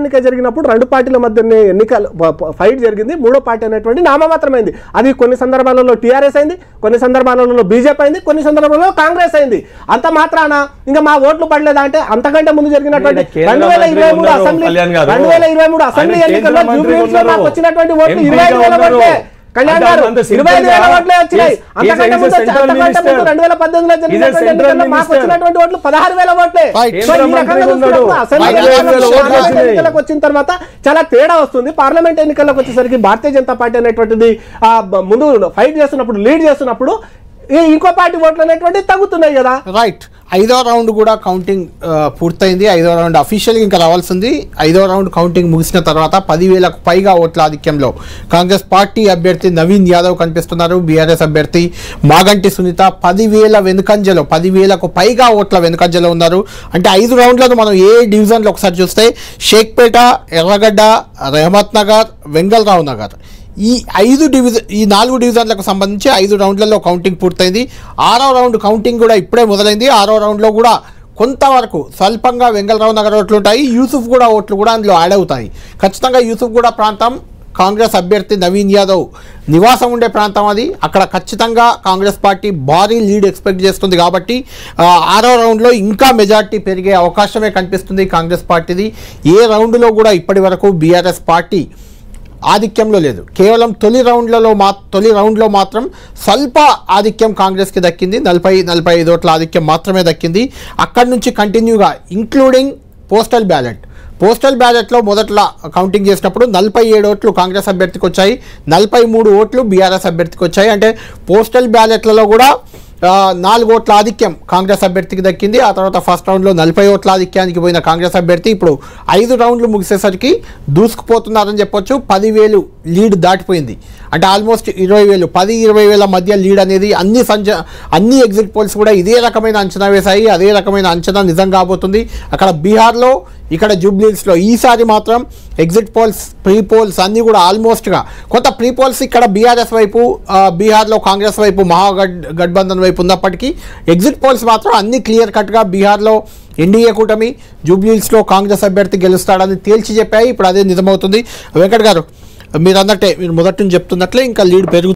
ఎన్నిక జరిగినప్పుడు రెండు పార్టీల మధ్య ఎన్నికలు ఫైట్ జరిగింది. మూడో పార్టీ అనేటువంటి నామమాత్రమైంది. అది కొన్ని సందర్భాలలో టీఆర్ఎస్ అయింది, కొన్ని సందర్భాలలో బీజేపీ అయింది, కొన్ని సందర్భాలలో కాంగ్రెస్ అయింది. అంత మాత్రాన ఇంకా మా ఓట్లు పడలేదా అంటే అంతకంటే ముందు జరిగినటువంటి 2023 అసెంబ్లీ ఎన్నికల్లో జూబ్లీహిల్స్ లో మాకు వచ్చినటువంటి ఓట్లు 25,000 ఓట్లే. కళ్యాణ్ గారు 25,000 ఓట్లే వచ్చినాయి. అంతకంటే ముందు 2018లో జరిగినటువంటి ఎన్నికల్లో మాకు వచ్చినటువంటి ఓట్లు 16,000 ఓట్లే. ఎన్నికలకు వచ్చిన తర్వాత చాలా తేడా వస్తుంది. పార్లమెంట్ ఎన్నికలకు వచ్చేసరికి భారతీయ జనతా పార్టీ అనేటువంటిది ముందు ఫైట్ చేస్తున్నప్పుడు, లీడ్ చేస్తున్నప్పుడు ఇంకో పార్టీ ఓట్లు అనేటువంటి తగ్గుతున్నాయి కదా. రైట్. 5వ రౌండ్ కూడా కౌంటింగ్ పూర్తయింది. 5వ రౌండ్ అఫీషియల్గా ఇంకా రావాల్సింది. 5వ రౌండ్ కౌంటింగ్ ముగిసిన తర్వాత 10,000కు పైగా ఓట్ల ఆధిక్యంలో కాంగ్రెస్ పార్టీ అభ్యర్థి నవీన్ యాదవ్ కనిపిస్తున్నారు. బీఆర్ఎస్ అభ్యర్థి మాగంటి సునీత 10,000 వెనుకంజలో, 10,000కు పైగా ఓట్ల వెనుకంజలో ఉన్నారు. అంటే 5 రౌండ్లను మనం ఏ డివిజన్లో ఒకసారి చూస్తే షేక్పేట, ఎర్రగడ్డ, రెహమత్ నగర్, వెంగళరావు నగర్, ఈ 4 డివిజన్లకు సంబంధించి 5 రౌండ్లలో కౌంటింగ్ పూర్తయింది. 6వ రౌండ్ కౌంటింగ్ కూడా ఇప్పుడే మొదలైంది. 6వ రౌండ్లో కూడా కొంతవరకు స్వల్పంగా వెంగళరావు నగర్ ఓట్లు ఉంటాయి. యూసుఫ్ కూడా ఓట్లు కూడా అందులో యాడ్ అవుతాయి. ఖచ్చితంగా యూసుఫ్ కూడా ప్రాంతం కాంగ్రెస్ అభ్యర్థి నవీన్ యాదవ్ నివాసం ఉండే ప్రాంతం అది. అక్కడ ఖచ్చితంగా కాంగ్రెస్ పార్టీ భారీ లీడ్ ఎక్స్పెక్ట్ చేస్తుంది. కాబట్టి 6వ రౌండ్లో ఇంకా మెజార్టీ పెరిగే అవకాశమే కనిపిస్తుంది కాంగ్రెస్ పార్టీది. ఏ రౌండ్లో కూడా ఇప్పటి వరకు బీఆర్ఎస్ పార్టీ ఆధిక్యంలో లేదు. కేవలం తొలి రౌండ్లో మాత్రం స్వల్ప ఆధిక్యం కాంగ్రెస్కి దక్కింది. 40-45 ఓట్ల ఆధిక్యం మాత్రమే దక్కింది. అక్కడి నుంచి కంటిన్యూగా ఇంక్లూడింగ్ పోస్టల్ బ్యాలెట్లో మొదట్లో కౌంటింగ్ చేసినప్పుడు 47 ఓట్లు కాంగ్రెస్ అభ్యర్థికి వచ్చాయి, 43 ఓట్లు బీఆర్ఎస్ అభ్యర్థికి వచ్చాయి. అంటే పోస్టల్ బ్యాలెట్లలో కూడా 4 ఓట్ల ఆధిక్యం కాంగ్రెస్ అభ్యర్థికి దక్కింది. ఆ తర్వాత ఫస్ట్ రౌండ్లో 40 ఓట్ల ఆధిక్యానికి పోయిన కాంగ్రెస్ అభ్యర్థి ఇప్పుడు 5 రౌండ్లు ముగిసేసరికి దూసుకుపోతున్నారని చెప్పొచ్చు. 10,000 లీడ్ దాటిపోయింది. అంటే ఆల్మోస్ట్ 20,000, 10-20,000 మధ్య లీడ్ అనేది అన్ని ఎగ్జిట్ పోల్స్ కూడా ఇదే రకమైన అంచనా వేశాయి. అదే రకమైన అంచనా నిజం కాబోతుంది. అక్కడ బీహార్లో, ఇక్కడ జూబ్లీహిల్స్లో ఈసారి మాత్రం ఎగ్జిట్ పోల్స్, ప్రీ పోల్స్ అన్నీ కూడా ఆల్మోస్ట్గా కొంత ప్రీ పోల్స్ ఇక్కడ బీఆర్ఎస్ వైపు, బీహార్లో కాంగ్రెస్ వైపు, మహాగఠబంధన్ వైపు ఉన్నప్పటికీ ఎగ్జిట్ పోల్స్ మాత్రం అన్ని క్లియర్ కట్గా బీహార్లో ఎన్డీఏ కూటమి, జూబ్లీహిల్స్లో కాంగ్రెస్ అభ్యర్థి గెలుస్తాడని తేల్చి చెప్పాయి. ఇప్పుడు అదే నిజమవుతుంది. వెంకట్ గారు, మీరు అన్నట్టే, మీరు మొదటి నుంచి చెప్తున్నట్లే ఇంకా లీడ్ పెరుగుతుంది.